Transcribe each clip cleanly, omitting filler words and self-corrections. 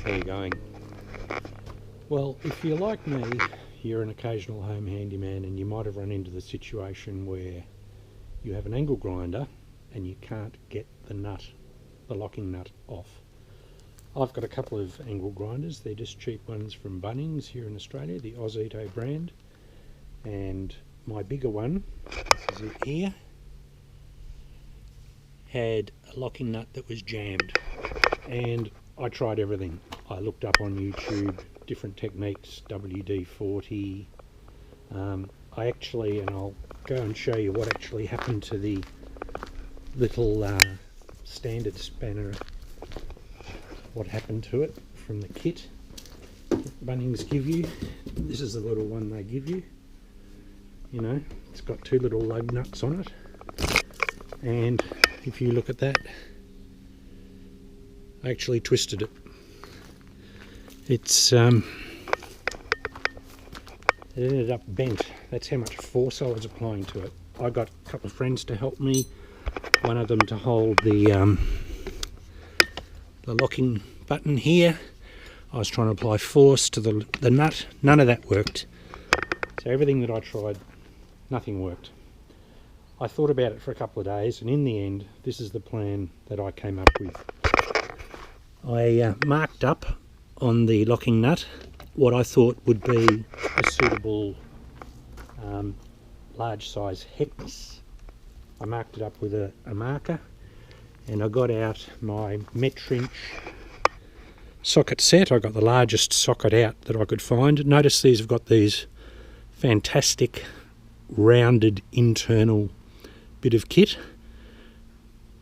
How are you going? Well, if you're like me, you're an occasional home handyman and you might have run into the situation where you have an angle grinder and you can't get the locking nut off. I've got a couple of angle grinders. They're just cheap ones from Bunnings here in Australia, the Ozito brand. And my bigger one, this is it here, had a locking nut that was jammed. And I tried everything. I looked up on YouTube different techniques, WD-40. I actually, and I'll go and show you what actually happened to the little standard spanner, what happened to it from the kit that Bunnings give you. This is the little one they give you. You know, it's got two little lug nuts on it. And if you look at that, I actually twisted it. It ended up bent. That's how much force I was applying to it. I got a couple of friends to help me. One of them to hold the locking button here. I was trying to apply force to the nut. None of that worked. So everything that I tried, nothing worked. I thought about it for a couple of days, and in the end, this is the plan that I came up with. I marked up on the locking nut what I thought would be a suitable large size hex. I marked it up with a marker, and I got out my metric socket set. I got the largest socket out that I could find. Notice these have got these fantastic rounded internal bit of kit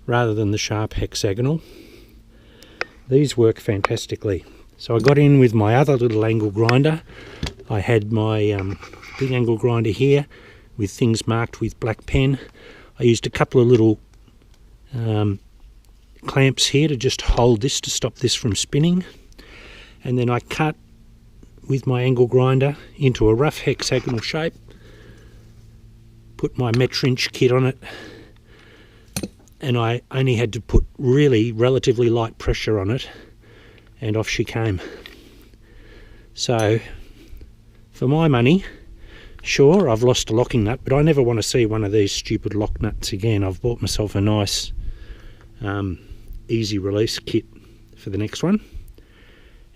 rather than the sharp hexagonal. These work fantastically. So I got in with my other little angle grinder. I had my big angle grinder here with things marked with black pen. I used a couple of little clamps here to just hold this, to stop this from spinning. And then I cut with my angle grinder into a rough hexagonal shape, put my metric kit on it, and I only had to put really relatively light pressure on it, and off she came. So for my money, sure, I've lost a locking nut, but I never want to see one of these stupid lock nuts again. I've bought myself a nice easy release kit for the next one,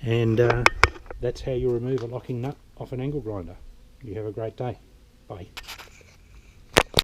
and that's how you remove a locking nut off an angle grinder. You have a great day. Bye.